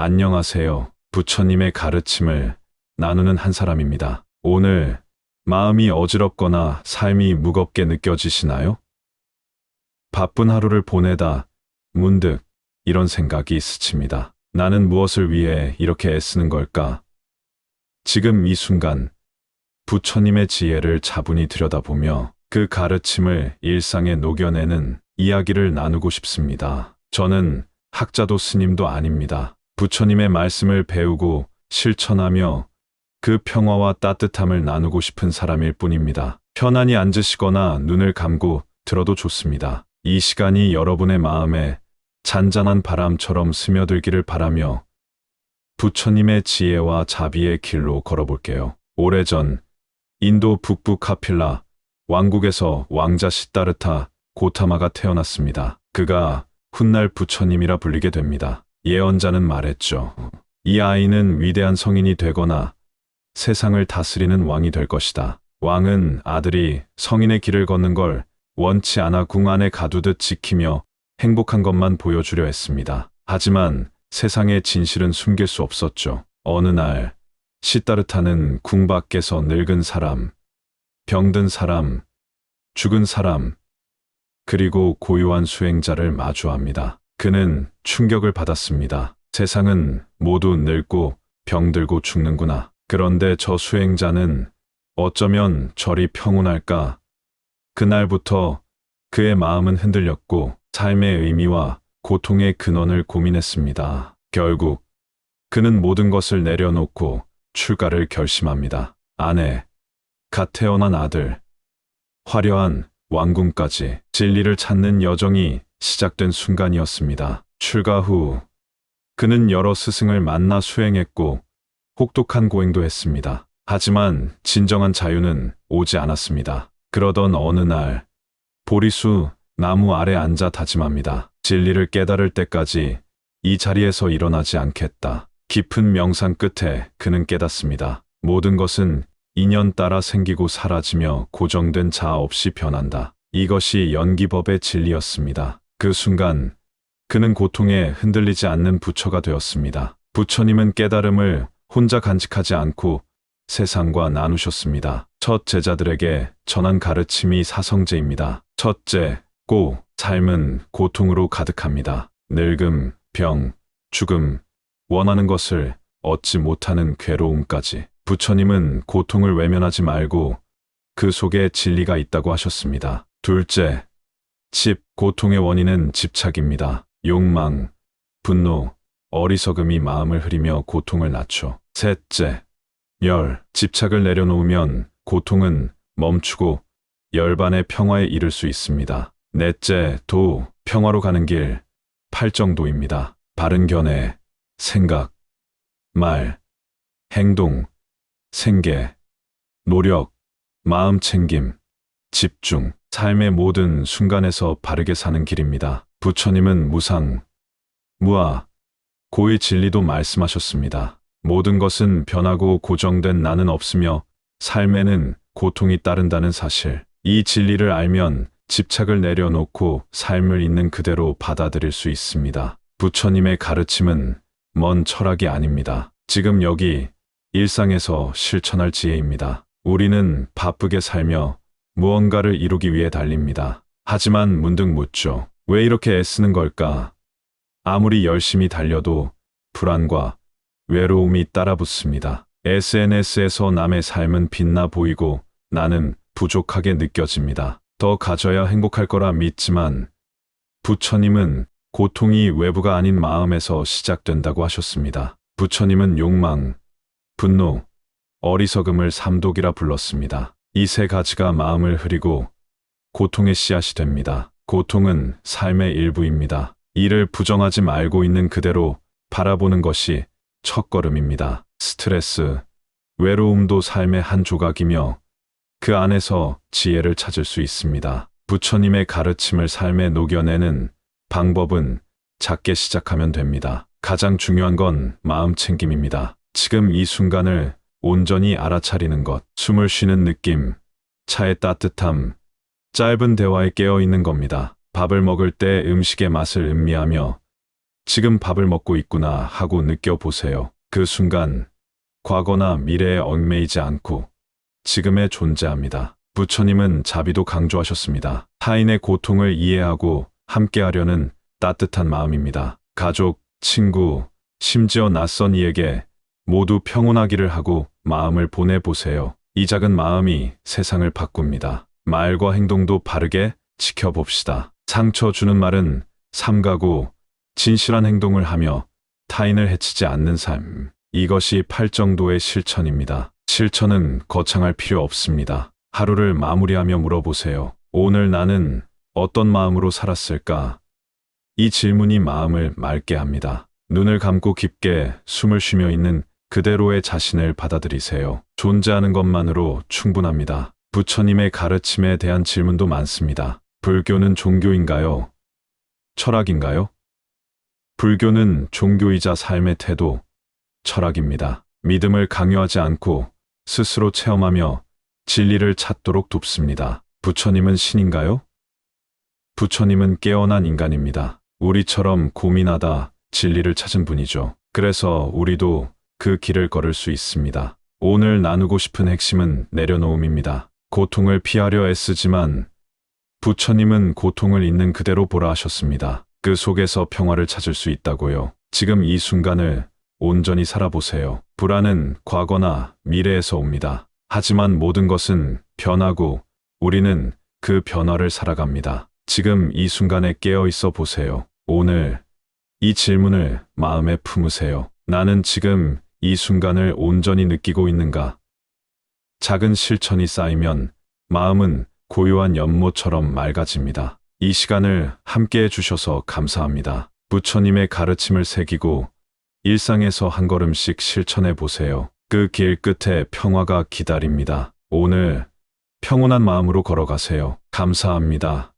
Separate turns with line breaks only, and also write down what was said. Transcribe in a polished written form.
안녕하세요. 부처님의 가르침을 나누는 한 사람입니다. 오늘 마음이 어지럽거나 삶이 무겁게 느껴지시나요? 바쁜 하루를 보내다 문득 이런 생각이 스칩니다. 나는 무엇을 위해 이렇게 애쓰는 걸까? 지금 이 순간 부처님의 지혜를 차분히 들여다보며 그 가르침을 일상에 녹여내는 이야기를 나누고 싶습니다. 저는 학자도 스님도 아닙니다. 부처님의 말씀을 배우고 실천하며 그 평화와 따뜻함을 나누고 싶은 사람일 뿐입니다. 편안히 앉으시거나 눈을 감고 들어도 좋습니다. 이 시간이 여러분의 마음에 잔잔한 바람처럼 스며들기를 바라며 부처님의 지혜와 자비의 길로 걸어볼게요. 오래전 인도 북부 카필라 왕국에서 왕자 시다르타 고타마가 태어났습니다. 그가 훗날 부처님이라 불리게 됩니다. 예언자는 말했죠. 이 아이는 위대한 성인이 되거나 세상을 다스리는 왕이 될 것이다. 왕은 아들이 성인의 길을 걷는 걸 원치 않아 궁 안에 가두듯 지키며 행복한 것만 보여주려 했습니다. 하지만 세상의 진실은 숨길 수 없었죠. 어느 날 시다르타는 궁 밖에서 늙은 사람, 병든 사람, 죽은 사람, 그리고 고요한 수행자를 마주합니다. 그는 충격을 받았습니다. 세상은 모두 늙고 병들고 죽는구나. 그런데 저 수행자는 어쩌면 저리 평온할까? 그날부터 그의 마음은 흔들렸고 삶의 의미와 고통의 근원을 고민했습니다. 결국 그는 모든 것을 내려놓고 출가를 결심합니다. 아내, 갓 태어난 아들, 화려한 왕궁까지 진리를 찾는 여정이 시작된 순간이었습니다. 출가 후 그는 여러 스승을 만나 수행했고 혹독한 고행도 했습니다. 하지만 진정한 자유는 오지 않았습니다. 그러던 어느 날 보리수 나무 아래 앉아 다짐합니다. 진리를 깨달을 때까지 이 자리에서 일어나지 않겠다. 깊은 명상 끝에 그는 깨닫습니다. 모든 것은 인연 따라 생기고 사라지며 고정된 자아 없이 변한다. 이것이 연기법의 진리였습니다. 그 순간 그는 고통에 흔들리지 않는 부처가 되었습니다. 부처님은 깨달음을 혼자 간직하지 않고 세상과 나누셨습니다. 첫 제자들에게 전한 가르침이 사성제입니다. 첫째, 삶은 고통으로 가득합니다. 늙음, 병, 죽음, 원하는 것을 얻지 못하는 괴로움까지. 부처님은 고통을 외면하지 말고 그 속에 진리가 있다고 하셨습니다. 둘째, 고통의 원인은 집착입니다. 욕망, 분노, 어리석음이 마음을 흐리며 고통을 낮춰. 셋째, 집착을 내려놓으면 고통은 멈추고 열반의 평화에 이를 수 있습니다. 넷째, 평화로 가는 길, 팔정도입니다. 바른 견해, 생각, 말, 행동, 생계, 노력, 마음 챙김, 집중, 삶의 모든 순간에서 바르게 사는 길입니다. 부처님은 무상, 무아, 고의 진리도 말씀하셨습니다. 모든 것은 변하고 고정된 나는 없으며 삶에는 고통이 따른다는 사실. 이 진리를 알면 집착을 내려놓고 삶을 있는 그대로 받아들일 수 있습니다. 부처님의 가르침은 먼 철학이 아닙니다. 지금 여기 일상에서 실천할 지혜입니다. 우리는 바쁘게 살며 무언가를 이루기 위해 달립니다. 하지만 문득 묻죠. 왜 이렇게 애쓰는 걸까? 아무리 열심히 달려도 불안과 외로움이 따라붙습니다. SNS에서 남의 삶은 빛나 보이고 나는 부족하게 느껴집니다. 더 가져야 행복할 거라 믿지만 부처님은 고통이 외부가 아닌 마음에서 시작된다고 하셨습니다. 부처님은 욕망, 분노, 어리석음을 삼독이라 불렀습니다. 이 세 가지가 마음을 흐리고 고통의 씨앗이 됩니다. 고통은 삶의 일부입니다. 이를 부정하지 말고 있는 그대로 바라보는 것이 첫걸음입니다. 스트레스, 외로움도 삶의 한 조각이며 그 안에서 지혜를 찾을 수 있습니다. 부처님의 가르침을 삶에 녹여내는 방법은 작게 시작하면 됩니다. 가장 중요한 건 마음 챙김입니다. 지금 이 순간을 온전히 알아차리는 것, 숨을 쉬는 느낌, 차의 따뜻함, 짧은 대화에 깨어 있는 겁니다. 밥을 먹을 때 음식의 맛을 음미하며 지금 밥을 먹고 있구나 하고 느껴보세요. 그 순간 과거나 미래에 얽매이지 않고 지금에 존재합니다. 부처님은 자비도 강조하셨습니다. 타인의 고통을 이해하고 함께하려는 따뜻한 마음입니다. 가족, 친구, 심지어 낯선 이에게 모두 평온하기를 하고 마음을 보내보세요. 이 작은 마음이 세상을 바꿉니다. 말과 행동도 바르게 지켜봅시다. 상처 주는 말은 삼가고 진실한 행동을 하며 타인을 해치지 않는 삶. 이것이 팔정도의 실천입니다. 실천은 거창할 필요 없습니다. 하루를 마무리하며 물어보세요. 오늘 나는 어떤 마음으로 살았을까? 이 질문이 마음을 맑게 합니다. 눈을 감고 깊게 숨을 쉬며 있는 그대로의 자신을 받아들이세요. 존재하는 것만으로 충분합니다. 부처님의 가르침에 대한 질문도 많습니다. 불교는 종교인가요? 철학인가요? 불교는 종교이자 삶의 태도, 철학입니다. 믿음을 강요하지 않고 스스로 체험하며 진리를 찾도록 돕습니다. 부처님은 신인가요? 부처님은 깨어난 인간입니다. 우리처럼 고민하다 진리를 찾은 분이죠. 그래서 우리도 그 길을 걸을 수 있습니다. 오늘 나누고 싶은 핵심은 내려놓음입니다. 고통을 피하려 애쓰지만 부처님은 고통을 있는 그대로 보라 하셨습니다. 그 속에서 평화를 찾을 수 있다고요. 지금 이 순간을 온전히 살아보세요. 불안은 과거나 미래에서 옵니다. 하지만 모든 것은 변하고 우리는 그 변화를 살아갑니다. 지금 이 순간에 깨어 있어 보세요. 오늘 이 질문을 마음에 품으세요. 나는 지금 이 순간을 온전히 느끼고 있는가? 작은 실천이 쌓이면 마음은 고요한 연못처럼 맑아집니다. 이 시간을 함께 해주셔서 감사합니다. 부처님의 가르침을 새기고 일상에서 한 걸음씩 실천해 보세요. 그 길 끝에 평화가 기다립니다. 오늘 평온한 마음으로 걸어가세요. 감사합니다.